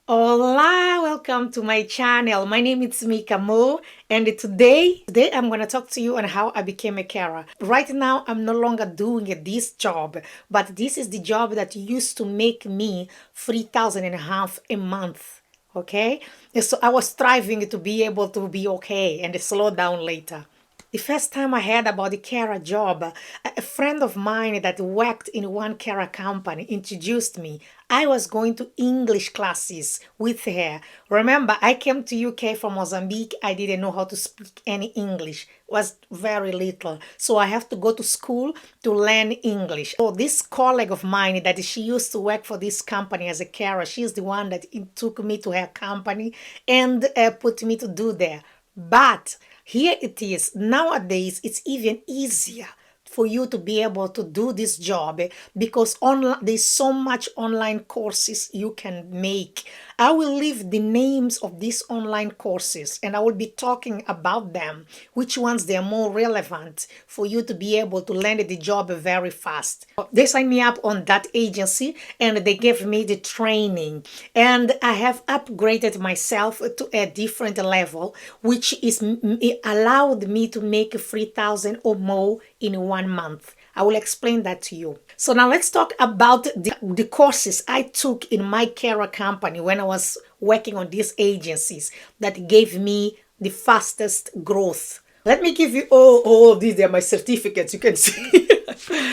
Hola, welcome to my channel. My name is Mika Mo, and today I'm going to talk to you on how I became a carer. Right now, I'm no longer doing this job, but this is the job that used to make me 3,000 and a half a month. Okay, and so I was striving to be able to be okay and slow down later. The first time I heard about the carer job, a friend of mine that worked in one carer company introduced me. I was going to English classes with her. Remember, I came to UK from Mozambique. I didn't know how to speak any English. It was very little. So I have to go to school to learn English. So this colleague of mine that she used to work for this company as a carer, she's the one that took me to her company and put me to do there. But here it is. Nowadays, it's even easier for you to be able to do this job because there's so much online courses you can make. I will leave the names of these online courses and I will be talking about them, which ones they are more relevant for you to be able to land the job very fast. They signed me up on that agency and they gave me the training, and I have upgraded myself to a different level, which is it allowed me to make 3,000 or more in 1 month. I will explain that to you. So now let's talk about the courses I took in my carer company when I was working on these agencies that gave me the fastest growth. Let me give you all of these. They're my certificates, you can see.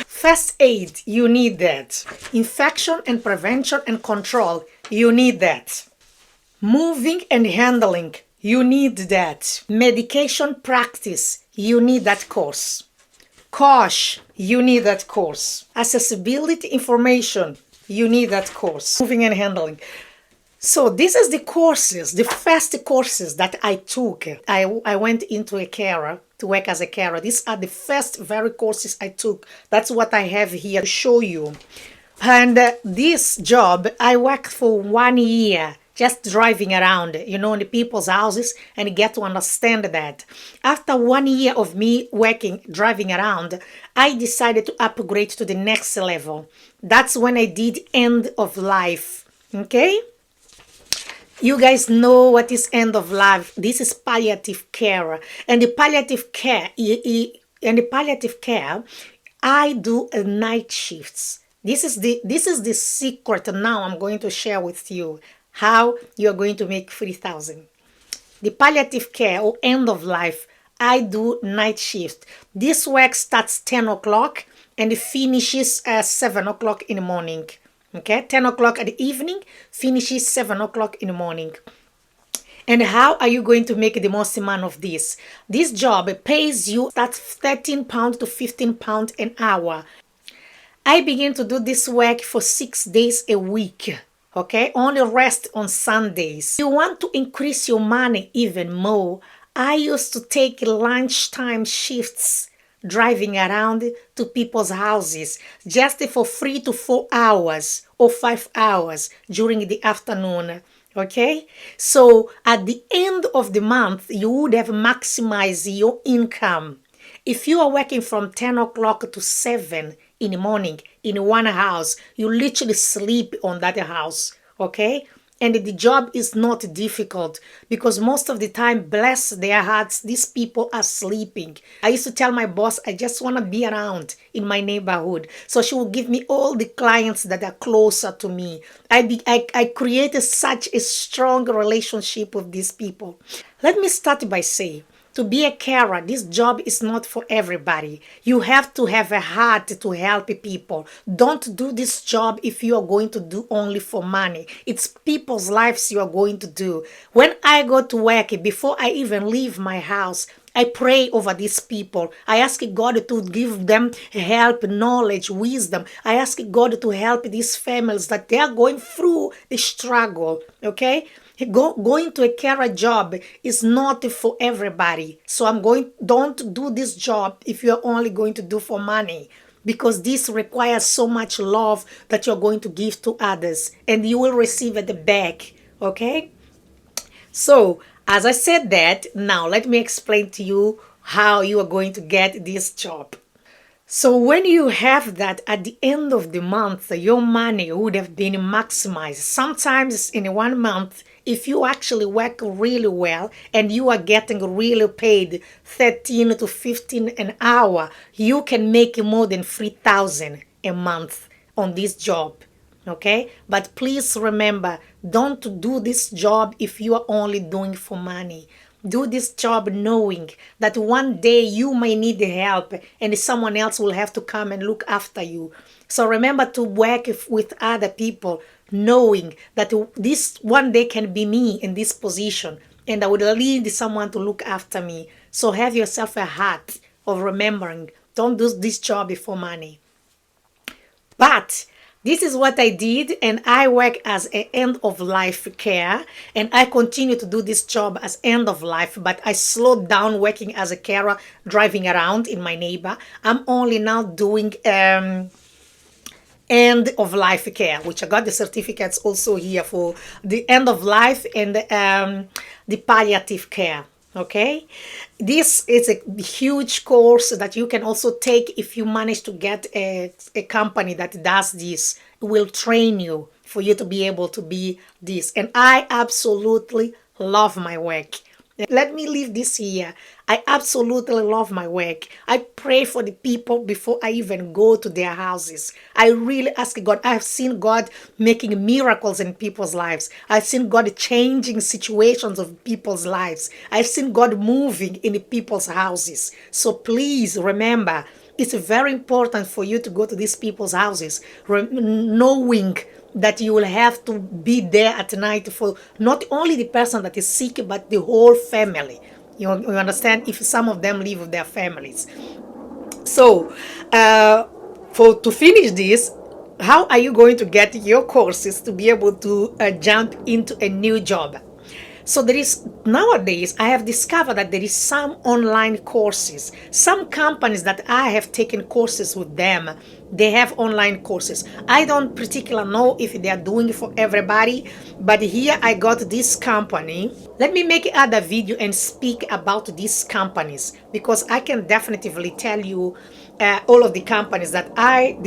First aid, you need that. Infection and prevention and control, you need that. Moving and handling, you need that. Medication practice, you need that course. COSH, you need that course. Accessibility information, you need that course. Moving and handling. So this is the courses, the first courses that I took. I went into a carer to work as a carer. These are the first very courses I took. That's what I have here to show you. And this job, I worked for 1 year just driving around, in the people's houses and get to understand that. After 1 year of me working, driving around, I decided to upgrade to the next level. That's when I did end of life. Okay? You guys know what is end of life. This is palliative care. And the palliative care, I do night shifts. This is the secret now I'm going to share with you how you're going to make 3,000. The palliative care or end of life, I do night shift. This work starts 10 o'clock and it finishes at 7 o'clock in the morning. Okay, 10 o'clock at the evening, finishes 7 o'clock in the morning. And how are you going to make the most amount of this? This job pays you that's £13 to £15 an hour. I begin to do this work for 6 days a week. Okay, only rest on Sundays. You want to increase your money even more. I used to take lunchtime shifts driving around to people's houses just for 3 to 4 hours or 5 hours during the afternoon. Okay, so at the end of the month, you would have maximized your income. If you are working from 10 o'clock to 7 in the morning in one house, you literally sleep on that house, okay? And the job is not difficult because most of the time, bless their hearts, these people are sleeping. I used to tell my boss, I just want to be around in my neighborhood. So she will give me all the clients that are closer to me. I created such a strong relationship with these people. Let me start by saying, to be a carer, this job is not for everybody. You have to have a heart to help people. Don't do this job if you are going to do only for money. It's people's lives you are going to do. When I go to work, before I even leave my house, I pray over these people. I ask God to give them help, knowledge, wisdom. I ask God to help these families that they are going through the struggle, okay? Going to a carer job is not for everybody. So don't do this job if you're only going to do for money, because this requires so much love that you're going to give to others and you will receive it back. Okay? So, as I said that, now let me explain to you how you are going to get this job. So when you have that at the end of the month, your money would have been maximized. Sometimes in 1 month, if you actually work really well and you are getting really paid 13 to 15 an hour, you can make more than 3,000 a month on this job. Okay, but please remember, don't do this job if you are only doing for money. Do this job knowing that one day you may need help and someone else will have to come and look after you. So remember to work with other people, knowing that this one day can be me in this position and I would need someone to look after me. So have yourself a heart of remembering, don't do this job for money. But this is what I did, and I work as an end of life care, and I continue to do this job as end of life. But I slowed down working as a carer, driving around in my neighbor. I'm only now doing end of life care, which I got the certificates also here for the end of life and the palliative care. Okay, this is a huge course that you can also take if you manage to get a company that does this. It will train you for you to be able to be this, and I absolutely love my work. Let me leave this here. I absolutely love my work. I pray for the people before I even go to their houses. I really ask God. I've seen God making miracles in people's lives. I've seen God changing situations of people's lives. I've seen God moving in people's houses. So please remember, it's very important for you to go to these people's houses, knowing that you will have to be there at night for not only the person that is sick, but the whole family. You understand? If some of them live with their families. So, for to finish this, how are you going to get your courses to be able to jump into a new job? So there is nowadays I have discovered that there is some online courses. Some companies that I have taken courses with them, they have online courses. I don't particularly know if they are doing it for everybody, but here I got this company. Let me make another video and speak about these companies, because I can definitively tell you all of the companies that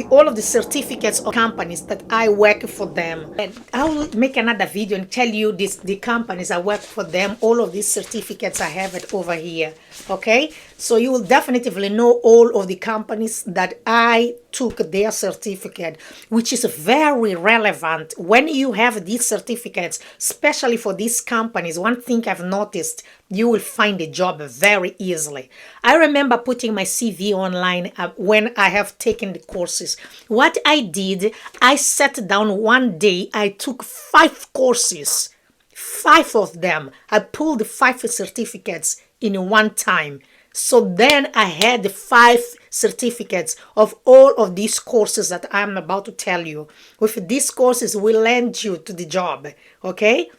all of the certificates of companies that I work for them. And I will make another video and tell you the companies I work for them, all of these certificates I have it over here. Okay, so you will definitively know all of the companies that I took their certificate, which is very relevant when you have these certificates, especially for these companies. One thing I've noticed, you will find a job very easily. I remember putting my CV online when I have taken the courses. What I did, I sat down one day, I took 5 courses, 5 of them. I pulled 5 certificates in one time. So then I had 5 certificates of all of these courses that I'm about to tell you. With these courses will land you to the job, okay?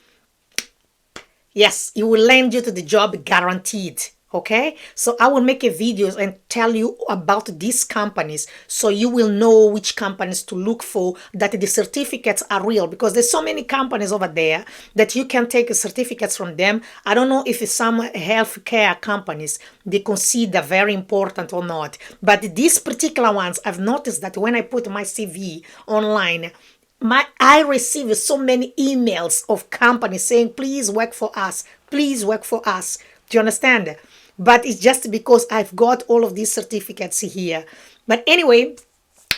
Yes, it will land you to the job guaranteed. Okay, so I will make a video and tell you about these companies, so you will know which companies to look for, that the certificates are real, because there's so many companies over there that you can take certificates from them. I don't know if some healthcare companies they consider very important or not, but these particular ones, I've noticed that when I put my CV online, I receive so many emails of companies saying, please work for us, please work for us. Do you understand? But it's just because I've got all of these certificates here. But anyway,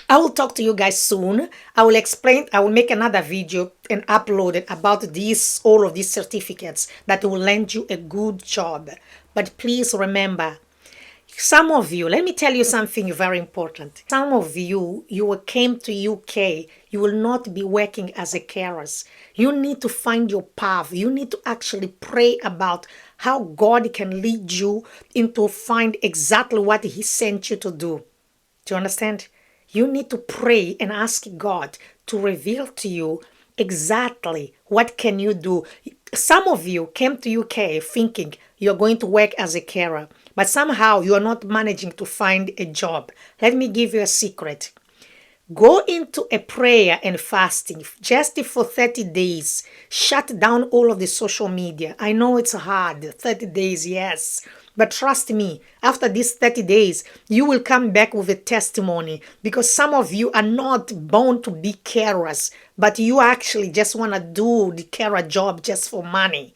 I will talk to you guys soon. I will explain, I will make another video and upload it about all of these certificates that will land you a good job. But please remember, some of you, let me tell you something very important. Some of you came to UK, you will not be working as a carers. You need to find your path. You need to actually pray about how God can lead you into find exactly what He sent you to do. Do you understand? You need to pray and ask God to reveal to you exactly what can you do. Some of you came to UK thinking you're going to work as a carer, but somehow you are not managing to find a job. Let me give you a secret. Go into a prayer and fasting just for 30 days. Shut down all of the social media. I know it's hard, 30 days, yes. But trust me, after these 30 days, you will come back with a testimony because some of you are not born to be carers, but you actually just want to do the carer job just for money.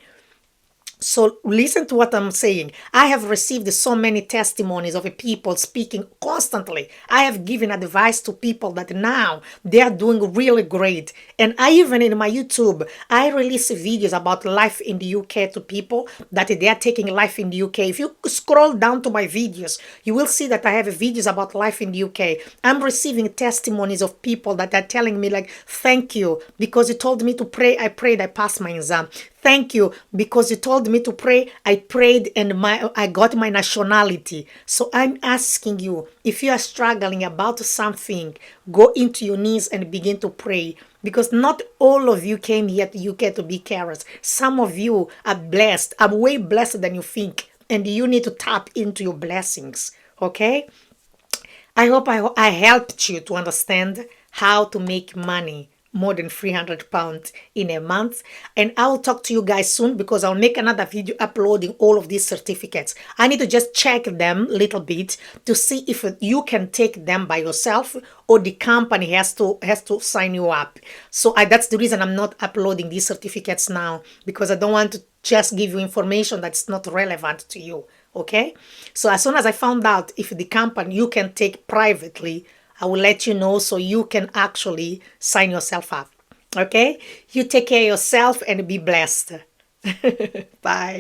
So listen to what I'm saying. I have received so many testimonies of people speaking constantly. I have given advice to people that now they are doing really great. And I even in my YouTube, I release videos about life in the UK to people that they are taking life in the UK. If you scroll down to my videos, you will see that I have videos about life in the UK. I'm receiving testimonies of people that are telling me like, thank you because you told me to pray. I prayed, I passed my exam. Thank you because you told me to pray. I prayed and I got my nationality. So I'm asking you, if you are struggling about something, go into your knees and begin to pray. Because not all of you came here to UK to be carers. Some of you are blessed. I'm way blessed than you think. And you need to tap into your blessings. Okay? I hope I helped you to understand how to make money more than £300 in a month. And I'll talk to you guys soon because I'll make another video uploading all of these certificates. I need to just check them a little bit to see if you can take them by yourself or the company has to sign you up. So that's the reason I'm not uploading these certificates now, because I don't want to just give you information that's not relevant to you. Okay, so as soon as I found out if the company you can take privately, I will let you know so you can actually sign yourself up. Okay, you take care of yourself and be blessed. Bye.